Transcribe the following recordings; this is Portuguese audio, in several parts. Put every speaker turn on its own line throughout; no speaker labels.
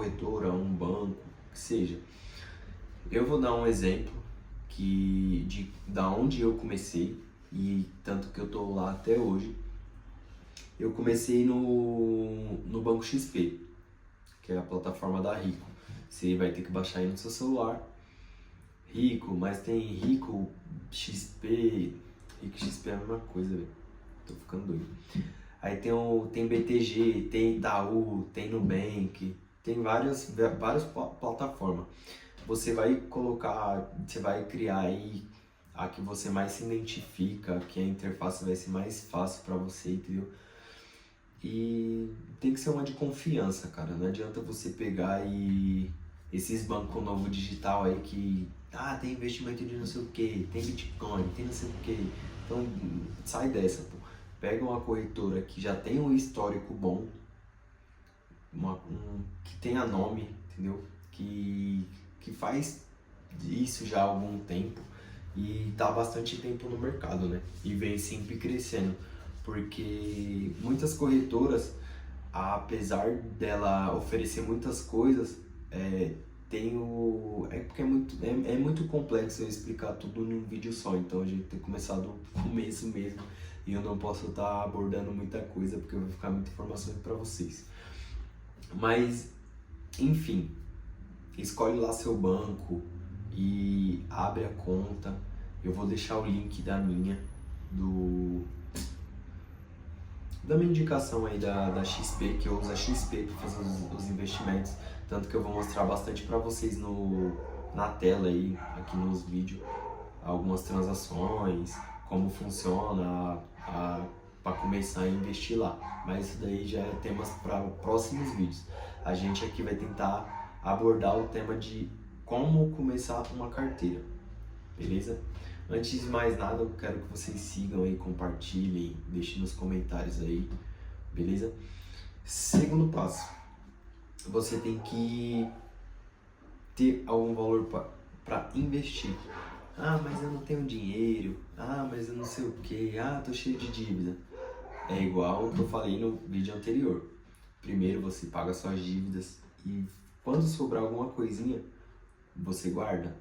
corretora, um banco, que seja. Eu vou dar um exemplo da onde eu comecei e tanto que eu tô lá até hoje. Eu comecei no Banco XP, que é a plataforma da Rico. Você vai ter que baixar aí no seu celular. Rico, mas tem Rico XP. Rico XP é a mesma coisa, velho. Tô ficando doido. Aí tem BTG, tem Itaú, tem Nubank, tem várias plataformas. Você vai criar aí a que você mais se identifica, que a interface vai ser mais fácil para você, entendeu? E tem que ser uma de confiança, cara. Não adianta você pegar esses bancos novo digital aí que tem investimento de não sei o que, tem Bitcoin, tem não sei o que. Então sai dessa, pô. Pega uma corretora que já tem um histórico bom, que tenha nome, entendeu? Que faz isso já há algum tempo e tá há bastante tempo no mercado, né? E vem sempre crescendo, porque muitas corretoras, apesar dela oferecer muitas coisas, porque é muito complexo eu explicar tudo num vídeo só, então a gente tem que começar do começo mesmo e eu não posso estar abordando muita coisa porque vai ficar muita informação para vocês. Mas, enfim, escolhe lá seu banco e abre a conta. Eu vou deixar o link da minha indicação aí da XP, que eu uso a XP para fazer os investimentos, tanto que eu vou mostrar bastante para vocês na tela aí, aqui nos vídeos, algumas transações, como funciona para começar a investir lá, mas isso daí já é temas para próximos vídeos. A gente aqui vai tentar abordar o tema de como começar uma carteira, beleza? Antes de mais nada, eu quero que vocês sigam aí, compartilhem, deixem nos comentários aí, beleza? Segundo passo, você tem que ter algum valor para investir. Mas eu não tenho dinheiro, mas eu não sei o que, tô cheio de dívida. É igual o que eu falei no vídeo anterior. Primeiro você paga suas dívidas e quando sobrar alguma coisinha, você guarda.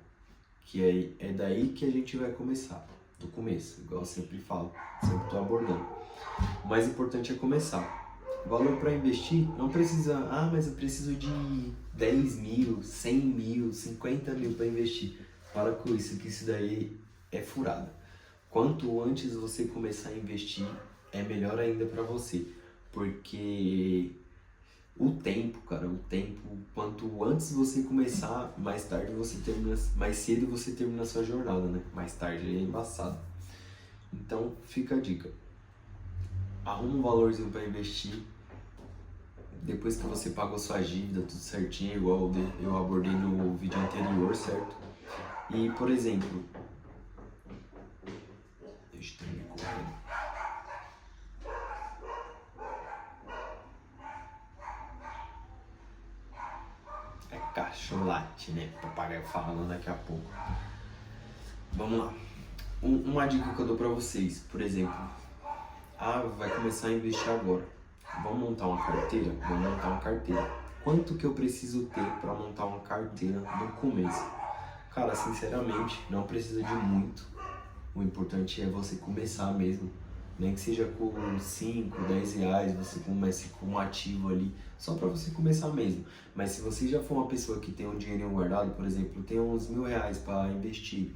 Que é daí que a gente vai começar, do começo, igual eu sempre falo, sempre estou abordando. O mais importante é começar. Valor para investir, não precisa, mas eu preciso de 10 mil, 100 mil, 50 mil para investir. Para com isso, que isso daí é furada. Quanto antes você começar a investir, é melhor ainda para você, porque o tempo, quanto antes você começar, mais cedo você termina a sua jornada, né? Mais tarde é embaçado. Então, fica a dica. Arruma um valorzinho para investir. Depois que você pagou sua dívida, tudo certinho, igual eu abordei no vídeo anterior, certo? E, por exemplo, deixa eu me correndo. Cacholate, né? Papagaio falando daqui a pouco. Vamos lá. Uma dica que eu dou pra vocês, por exemplo, vai começar a investir agora. Vamos montar uma carteira? Vamos montar uma carteira. Quanto que eu preciso ter para montar uma carteira no começo? Cara, sinceramente, não precisa de muito. O importante é você começar mesmo. Nem que seja com 5, 10 reais, você comece com um ativo ali, só para você começar mesmo. Mas se você já for uma pessoa que tem um dinheirinho guardado, por exemplo, tem uns R$1.000 para investir,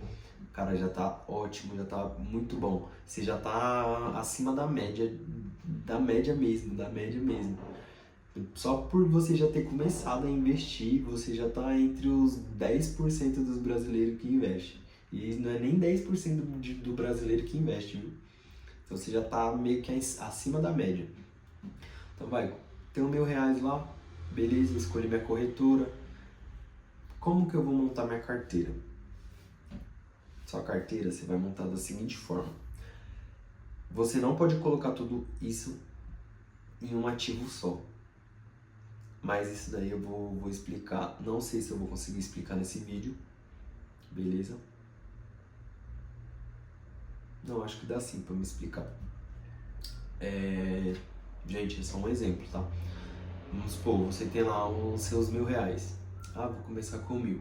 cara, já tá ótimo, já tá muito bom. Você já tá acima da média mesmo. Só por você já ter começado a investir, você já tá entre os 10% dos brasileiros que investem. E não é nem 10% do brasileiro que investe, viu? Então você já tá meio que acima da média. Então tem R$1.000 lá, beleza, escolhi minha corretora. Como que eu vou montar minha carteira? Sua carteira você vai montar da seguinte forma. Você não pode colocar tudo isso em um ativo só. Mas isso daí eu vou explicar. Não sei se eu vou conseguir explicar nesse vídeo. Beleza? Não, acho que dá sim pra me explicar. Gente, é só um exemplo, tá? Vamos supor, você tem lá os seus R$ 1.000. Ah, vou começar com 1.000.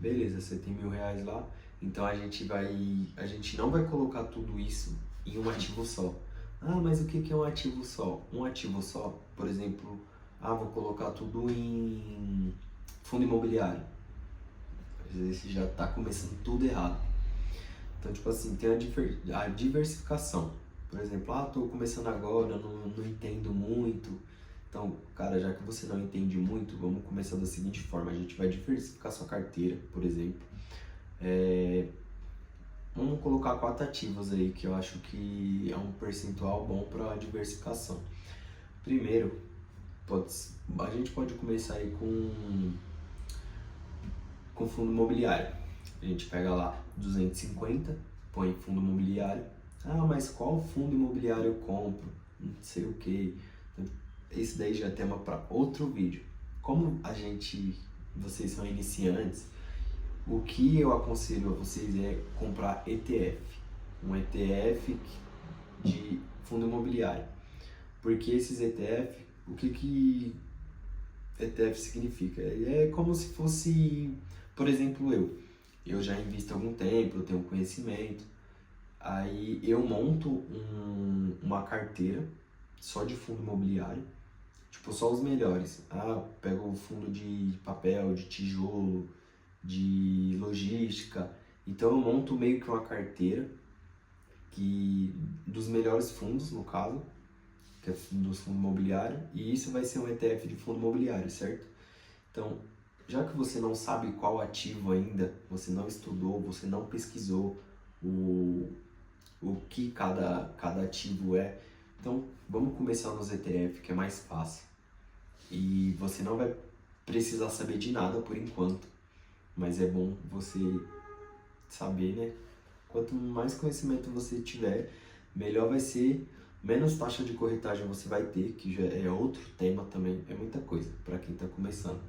Beleza, você tem R$ 1.000 lá. Então a gente não vai colocar tudo isso em um ativo só. Ah, mas o que é um ativo só? Um ativo só, por exemplo, vou colocar tudo em fundo imobiliário. Às vezes já está começando tudo errado. Então, tipo assim, tem a diversificação. Por exemplo, estou começando agora, não entendo muito. Então, cara, já que você não entende muito, vamos começar da seguinte forma. A gente vai diversificar sua carteira, por exemplo. Vamos colocar 4 ativos aí, que eu acho que é um percentual bom para diversificação. Primeiro, a gente pode começar aí com fundo imobiliário. A gente pega lá 250, põe fundo imobiliário. Mas qual fundo imobiliário eu compro? Não sei o que. Esse daí já é tema para outro vídeo. Como vocês são iniciantes, o que eu aconselho a vocês é comprar ETF. Um ETF de fundo imobiliário. Porque esses ETF, o que ETF significa? É como se fosse, por exemplo, eu já invisto há algum tempo, eu tenho conhecimento, aí eu monto uma carteira só de fundo imobiliário, tipo, só os melhores. Pego o fundo de papel, de tijolo, de logística. Então eu monto meio que uma carteira dos melhores fundos, no caso, que é dos fundos imobiliários, e isso vai ser um ETF de fundo imobiliário, certo? Então, já que você não sabe qual ativo ainda, você não estudou, você não pesquisou o que cada ativo é, então vamos começar nos ETF, que é mais fácil. E você não vai precisar saber de nada por enquanto, mas é bom você saber, né? Quanto mais conhecimento você tiver, melhor vai ser, menos taxa de corretagem você vai ter, que já é outro tema também, é muita coisa para quem está começando.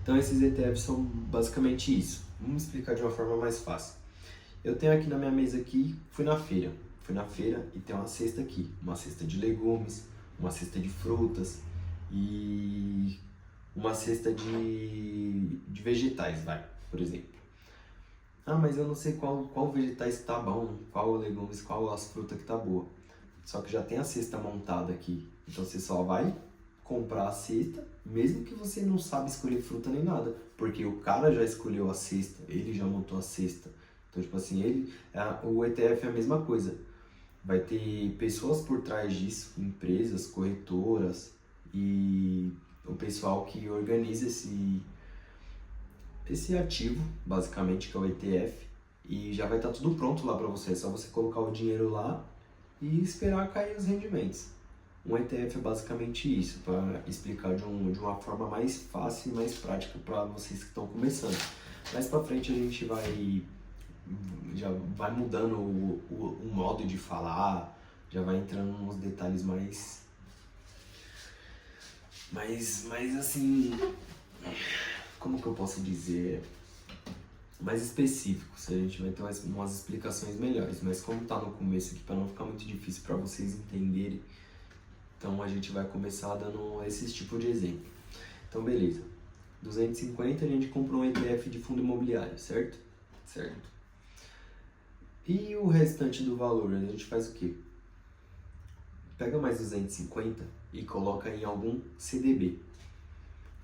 Então esses ETFs são basicamente isso. Vamos explicar de uma forma mais fácil. Eu tenho aqui na minha mesa aqui, fui na feira e tem uma cesta aqui, uma cesta de legumes, uma cesta de frutas e uma cesta de vegetais, por exemplo. Mas eu não sei qual vegetais tá bom, qual legumes, qual as frutas que tá boa. Só que já tem a cesta montada aqui. Então você só vai comprar a cesta, mesmo que você não sabe escolher fruta nem nada. Porque o cara já escolheu a cesta, ele já montou a cesta. Então, tipo assim, o ETF é a mesma coisa. Vai ter pessoas por trás disso, empresas, corretoras e o pessoal que organiza esse ativo, basicamente, que é o ETF, e já vai estar tudo pronto lá para você. É só você colocar o dinheiro lá e esperar cair os rendimentos. Um ETF é basicamente isso, para explicar de uma forma mais fácil e mais prática para vocês que estão começando. Mais para frente a gente já vai mudando o modo de falar, já vai entrando nos detalhes mais assim, como que eu posso dizer, mais específicos. A gente vai ter umas explicações melhores, mas como tá no começo aqui, para não ficar muito difícil para vocês entenderem, então a gente vai começar dando esse tipo de exemplo. Então beleza, 250 a gente comprou um ETF de fundo imobiliário, certo? Certo. E o restante do valor, a gente faz o quê? Pega mais 250 e coloca em algum CDB.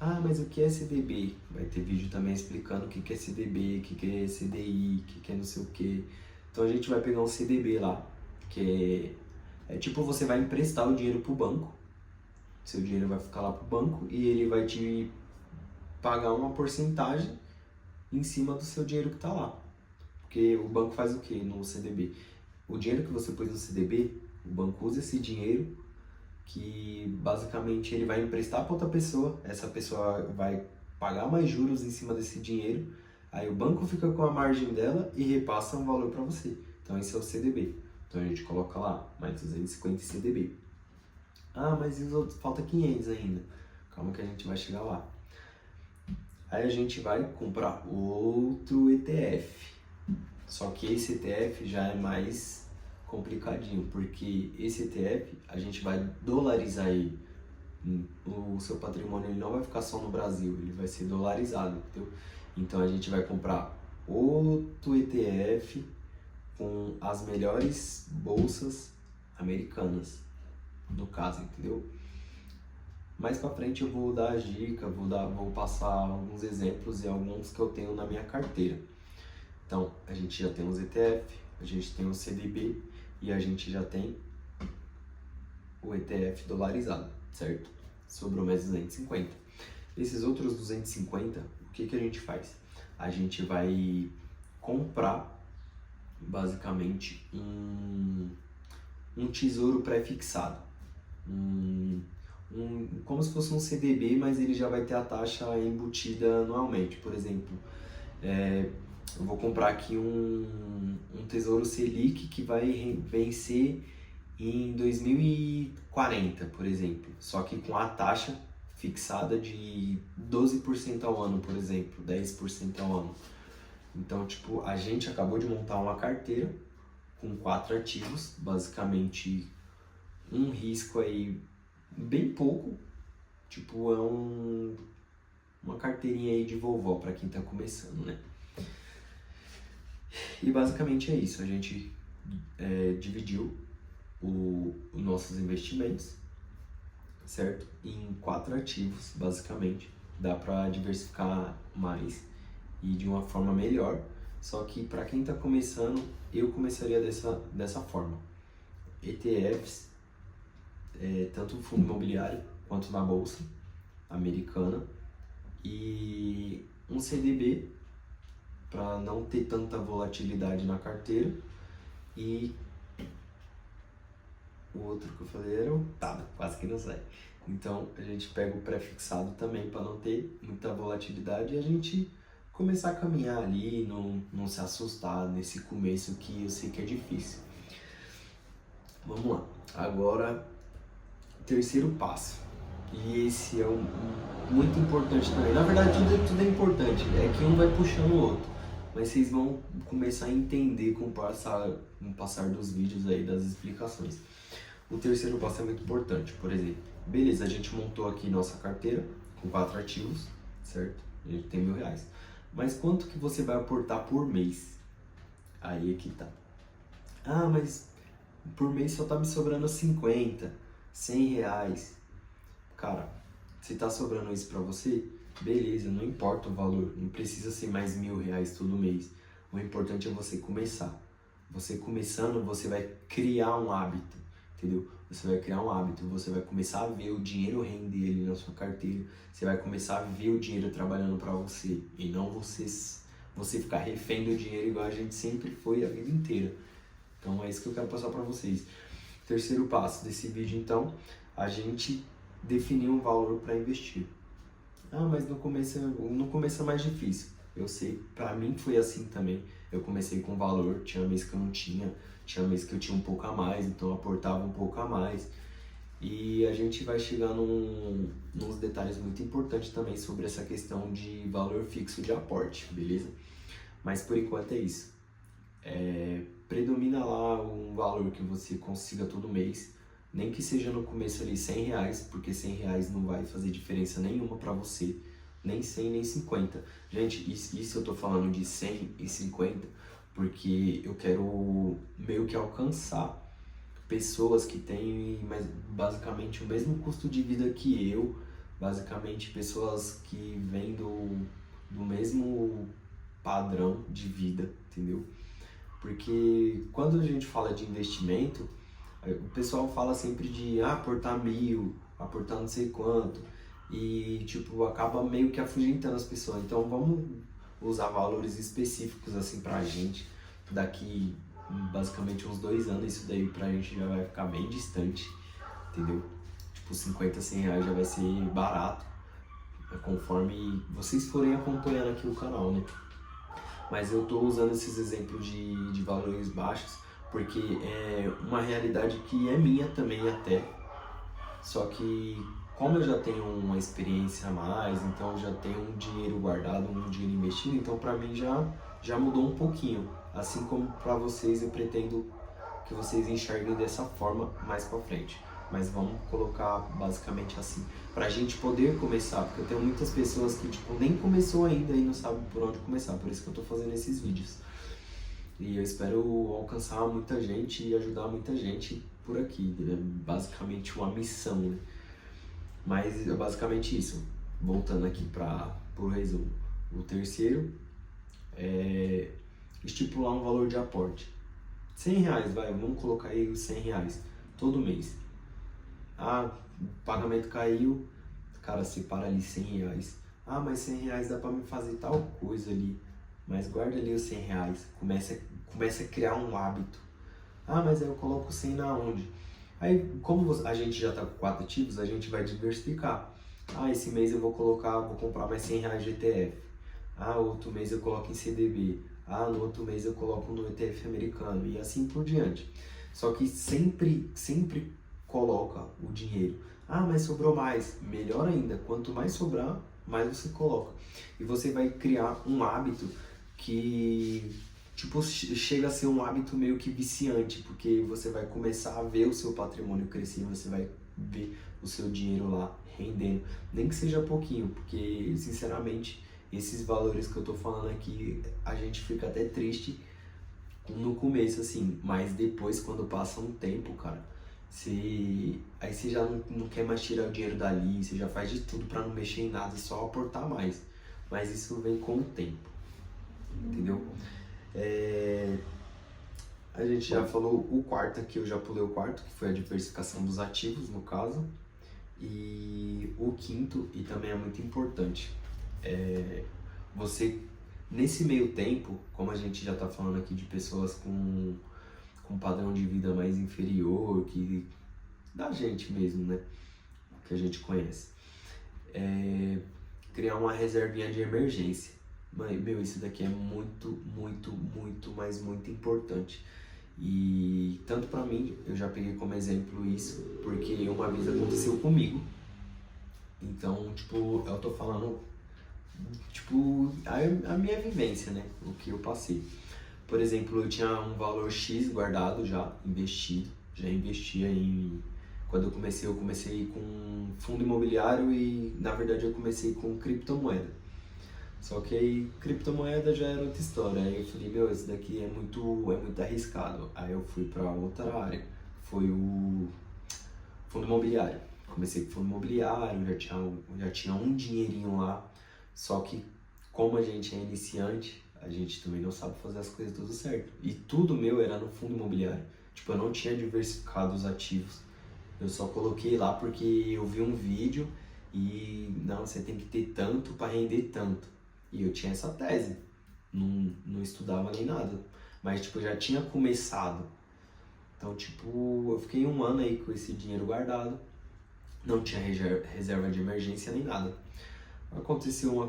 Mas o que é CDB? Vai ter vídeo também explicando o que é CDB, o que é CDI, o que é não sei o que. Então a gente vai pegar um CDB lá, que é tipo você vai emprestar o dinheiro pro banco. Seu dinheiro vai ficar lá pro banco e ele vai te pagar uma porcentagem em cima do seu dinheiro que tá lá. Porque o banco faz o que no CDB? O dinheiro que você pôs no CDB, o banco usa esse dinheiro que basicamente ele vai emprestar para outra pessoa, essa pessoa vai pagar mais juros em cima desse dinheiro, aí o banco fica com a margem dela e repassa um valor para você. Então esse é o CDB. Então a gente coloca lá, mais 250 CDB. Mas e os outros? Falta 500 ainda. Calma que a gente vai chegar lá. Aí a gente vai comprar outro ETF. Só que esse ETF já é mais complicadinho, porque esse ETF a gente vai dolarizar ele. O seu patrimônio ele não vai ficar só no Brasil, ele vai ser dolarizado, entendeu? Então a gente vai comprar outro ETF com as melhores bolsas americanas, no caso, entendeu? Mais pra frente eu vou dar as dicas, vou passar alguns exemplos e alguns que eu tenho na minha carteira. Então, a gente já tem os ETF, a gente tem o CDB e a gente já tem o ETF dolarizado, certo? Sobrou mais 250. Esses outros 250, o que a gente faz? A gente vai comprar, basicamente, um tesouro pré-fixado. Como se fosse um CDB, mas ele já vai ter a taxa embutida anualmente. Por exemplo, eu vou comprar aqui um Tesouro Selic que vai vencer em 2040, por exemplo, só que com a taxa fixada de 12% ao ano, por exemplo, 10% ao ano. Então, tipo, a gente acabou de montar uma carteira com 4 ativos, basicamente um risco aí bem pouco, tipo, é uma carteirinha aí de vovó para quem tá começando, né? E basicamente é isso, a gente dividiu os nossos investimentos, certo? Em 4 ativos, basicamente. Dá para diversificar mais e de uma forma melhor. Só que para quem está começando, eu começaria dessa forma. ETFs, tanto no fundo imobiliário quanto na bolsa americana, e um CDB para não ter tanta volatilidade na carteira, e o outro que eu falei era o quase que não sai. Então a gente pega o pré-fixado também para não ter muita volatilidade e a gente começar a caminhar ali, não se assustar nesse começo que eu sei que é difícil. Vamos lá. Agora, terceiro passo. E esse é muito importante também. Na verdade, tudo é importante. É que um vai puxando o outro. Mas vocês vão começar a entender com o passar dos vídeos aí, das explicações. O terceiro passo é muito importante. Por exemplo, beleza, a gente montou aqui nossa carteira com 4 ativos, certo? A gente tem R$1.000. Mas quanto que você vai aportar por mês? Aí é que tá. Ah, mas por mês só tá me sobrando 50, R$100. Cara, se tá sobrando isso pra você, beleza, não importa o valor, não precisa ser mais R$1.000 todo mês. O importante é você começar. Você começando, você vai criar um hábito, entendeu? Você vai criar um hábito, você vai começar a ver o dinheiro render ali na sua carteira, você vai começar a ver o dinheiro trabalhando para você e não você ficar refém do dinheiro igual a gente sempre foi a vida inteira. Então é isso que eu quero passar para vocês. Terceiro passo desse vídeo, então, a gente definir um valor para investir. Ah, mas no começo é mais difícil. Eu sei, para mim foi assim também. Eu comecei com valor, tinha mês que eu não tinha mês que eu tinha um pouco a mais, então eu aportava um pouco a mais. E a gente vai chegar nos detalhes muito importantes também sobre essa questão de valor fixo de aporte, beleza? Mas por enquanto é isso. Predomina lá um valor que você consiga todo mês, nem que seja no começo ali R$100, porque R$100 não vai fazer diferença nenhuma para você, nem 100 nem 50. Gente, isso eu tô falando de 100 e 50 porque eu quero meio que alcançar pessoas que têm basicamente o mesmo custo de vida que eu, basicamente pessoas que vêm do mesmo padrão de vida, entendeu? Porque quando a gente fala de investimento, o pessoal fala sempre de aportar 1.000, aportar não sei quanto, e tipo, acaba meio que afugentando as pessoas. Então vamos usar valores específicos assim pra gente. Daqui basicamente uns 2 anos isso daí pra gente já vai ficar bem distante, entendeu? Tipo, 50, R$100 já vai ser barato, conforme vocês forem acompanhando aqui o canal, né? Mas eu tô usando esses exemplos de valores baixos porque é uma realidade que é minha também até, só que como eu já tenho uma experiência a mais, então eu já tenho um dinheiro guardado, um dinheiro investido, então pra mim já mudou um pouquinho. Assim como pra vocês, eu pretendo que vocês enxerguem dessa forma mais pra frente. mas vamos colocar basicamente assim, pra gente poder começar, porque eu tenho muitas pessoas que tipo, nem começou ainda e não sabe por onde começar, por isso que eu tô fazendo esses vídeos. E eu espero alcançar muita gente e ajudar muita gente por aqui, né? Basicamente uma missão, né? Mas é basicamente isso. Voltando aqui para o resumo. O terceiro é estipular um valor de aporte. R$100, vamos colocar aí os R$100 todo mês. Ah, o pagamento caiu, cara, separa ali R$100. Ah, mas R$100 dá para me fazer tal coisa ali. Mas guarda ali os R$100, começa a criar um hábito. Ah, mas aí eu coloco 100 na onde? Aí, como a gente já está com 4 ativos, a gente vai diversificar. Ah, esse mês eu vou comprar mais R$100 de ETF. Ah, outro mês eu coloco em CDB. Ah, no outro mês eu coloco no ETF americano e assim por diante. Só que sempre coloca o dinheiro. Ah, mas sobrou mais. Melhor ainda, quanto mais sobrar, mais você coloca. E você vai criar um hábito que tipo chega a ser um hábito meio que viciante, porque você vai começar a ver o seu patrimônio crescer, você vai ver o seu dinheiro lá rendendo, nem que seja pouquinho, porque sinceramente esses valores que eu tô falando aqui, a gente fica até triste no começo assim, mas depois quando passa um tempo, cara, aí você já não quer mais tirar o dinheiro dali, você já faz de tudo para não mexer em nada, só aportar mais, mas isso vem com o tempo, entendeu? A gente já falou o quarto aqui, eu já pulei o quarto, que foi a diversificação dos ativos, no caso. E o quinto, e também é muito importante, você, nesse meio tempo, como a gente já está falando aqui de pessoas com padrão de vida mais inferior, da gente mesmo, né? Que a gente conhece. Criar uma reservinha de emergência. Meu, isso daqui é muito, mas muito importante. E tanto pra mim, eu já peguei como exemplo isso, porque uma vez aconteceu comigo. Então, tipo, eu tô falando, tipo, a minha vivência, né? O que eu passei. Por exemplo, eu tinha um valor X guardado já, investido. Já investia Quando eu comecei com fundo imobiliário e, na verdade, eu comecei com criptomoeda. Só que aí, criptomoeda já era outra história. Aí eu falei, meu, esse daqui é muito arriscado. Aí eu fui para outra área. Foi o fundo imobiliário. Comecei com fundo imobiliário, já tinha um dinheirinho lá. Só que, como a gente é iniciante, a gente também não sabe fazer as coisas tudo certo. E tudo meu era no fundo imobiliário. Tipo, eu não tinha diversificado os ativos. Eu só coloquei lá porque eu vi um vídeo e, não, você tem que ter tanto para render tanto. E eu tinha essa tese, não estudava nem nada, mas tipo, eu já tinha começado. Então, tipo, eu fiquei um ano aí com esse dinheiro guardado, não tinha reserva de emergência nem nada. Aconteceu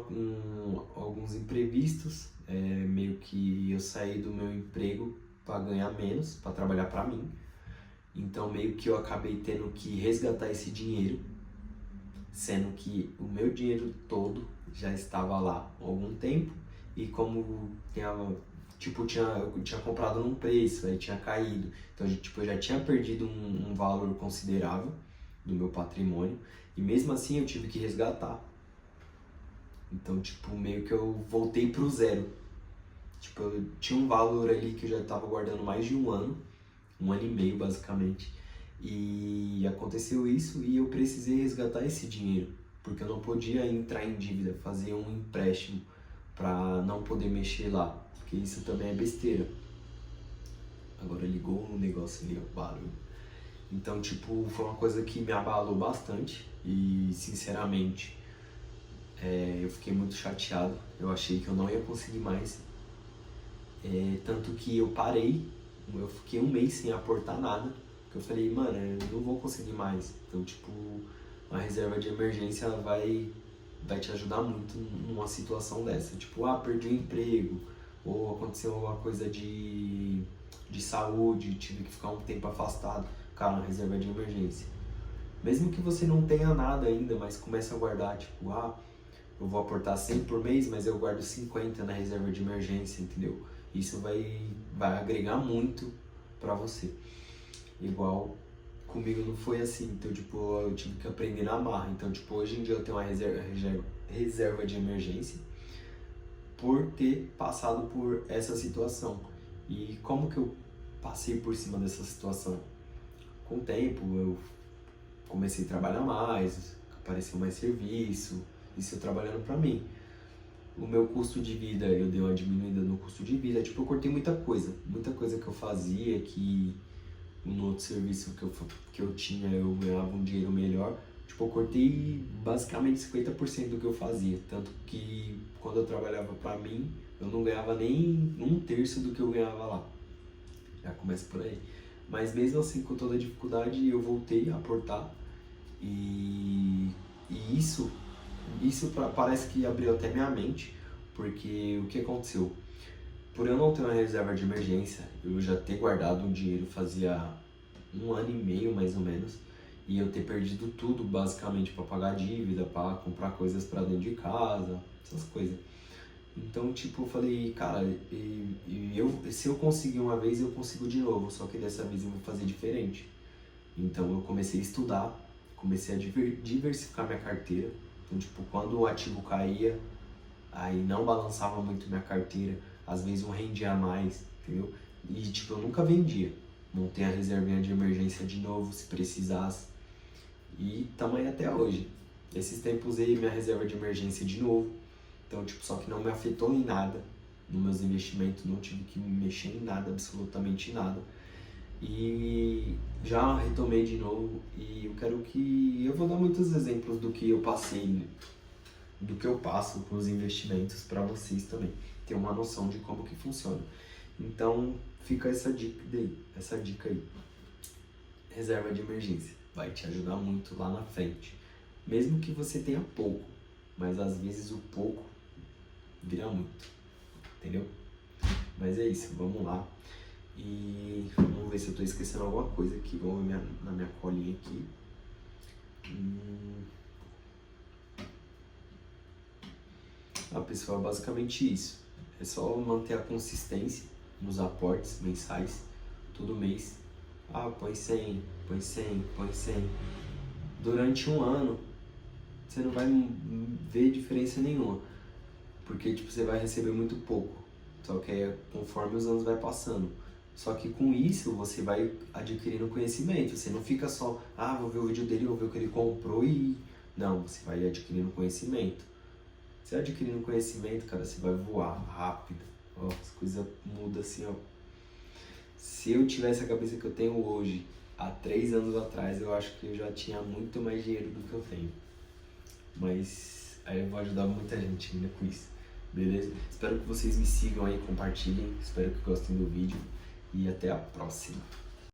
alguns imprevistos, meio que eu saí do meu emprego para ganhar menos, para trabalhar para mim. Então, meio que eu acabei tendo que resgatar esse dinheiro, sendo que o meu dinheiro todo já estava lá há algum tempo, e como eu tinha comprado num preço, aí tinha caído, então tipo, eu já tinha perdido um valor considerável do meu patrimônio, e mesmo assim eu tive que resgatar. Então, tipo, meio que eu voltei pro zero. Tipo, eu tinha um valor ali que eu já estava guardando mais de um ano e meio basicamente, e aconteceu isso e eu precisei resgatar esse dinheiro, porque eu não podia entrar em dívida, fazer um empréstimo para não poder mexer lá, porque isso também é besteira. Agora ligou o negócio ali, o barulho. Então, tipo, foi uma coisa que me abalou bastante e, sinceramente, eu fiquei muito chateado. Eu achei que eu não ia conseguir mais, tanto que eu parei, eu fiquei um mês sem aportar nada, porque eu falei, mano, eu não vou conseguir mais. Então, tipo, a reserva de emergência vai te ajudar muito numa situação dessa. Tipo, perdi o emprego, ou aconteceu alguma coisa de saúde, tive que ficar um tempo afastado. Cara, uma reserva de emergência. Mesmo que você não tenha nada ainda, mas comece a guardar, tipo, eu vou aportar 100 por mês, mas eu guardo 50 na reserva de emergência, entendeu? Isso vai agregar muito pra você. Igual comigo não foi assim. Então, tipo, eu tive que aprender na marra. Então, tipo, hoje em dia eu tenho uma reserva de emergência por ter passado por essa situação. E como que eu passei por cima dessa situação? Com o tempo, eu comecei a trabalhar mais, apareceu mais serviço, isso eu trabalhando pra mim. O meu custo de vida, eu dei uma diminuída no custo de vida, tipo, eu cortei muita coisa que eu fazia, que no outro serviço que eu tinha eu ganhava um dinheiro melhor, tipo, eu cortei basicamente 50% do que eu fazia, tanto que quando eu trabalhava pra mim, eu não ganhava nem um terço do que eu ganhava lá. Já começa por aí. Mas mesmo assim, com toda a dificuldade, eu voltei a aportar e isso parece que abriu até minha mente, porque o que aconteceu? Por eu não ter uma reserva de emergência, eu já ter guardado um dinheiro fazia 1 ano e meio mais ou menos, e eu ter perdido tudo basicamente para pagar dívida, para comprar coisas para dentro de casa, essas coisas. Então, tipo, eu falei, cara, se eu conseguir uma vez, eu consigo de novo, só que dessa vez eu vou fazer diferente. Então, eu comecei a estudar, comecei a diversificar minha carteira. Então, tipo, quando o ativo caía, aí não balançava muito minha carteira, às vezes eu rendia mais, entendeu? E, tipo, eu nunca vendia. Montei a reservinha de emergência de novo, se precisasse. E tamo aí até hoje. Esses tempos usei minha reserva de emergência de novo. Então, tipo, só que não me afetou em nada nos meus investimentos, não tive que me mexer em nada, absolutamente nada. E já retomei de novo e eu vou dar muitos exemplos do que eu passei, do que eu passo com os investimentos para vocês também ter uma noção de como que funciona. Então, fica essa dica aí. Reserva de emergência vai te ajudar muito lá na frente. Mesmo que você tenha pouco, mas às vezes o pouco vira muito, entendeu? Mas é isso, vamos lá. E vamos ver se eu tô esquecendo alguma coisa aqui. Vamos ver na minha colinha aqui. Pessoal, basicamente isso. É só manter a consistência nos aportes mensais, todo mês. Põe 100, põe 100, põe 100. Durante um ano, você não vai ver diferença nenhuma. Porque, tipo, você vai receber muito pouco. Só que é conforme os anos vai passando. Só que com isso, você vai adquirindo conhecimento. Você não fica só, vou ver o vídeo dele, vou ver o que ele comprou e... Não, você vai adquirindo conhecimento. Você adquirindo conhecimento, cara, você vai voar rápido. Ó, as coisas mudam assim, ó. Se eu tivesse a cabeça que eu tenho hoje, há 3 anos atrás, eu acho que eu já tinha muito mais dinheiro do que eu tenho. Mas aí eu vou ajudar muita gente ainda com isso. Beleza? Espero que vocês me sigam aí, compartilhem. Espero que gostem do vídeo. E até a próxima.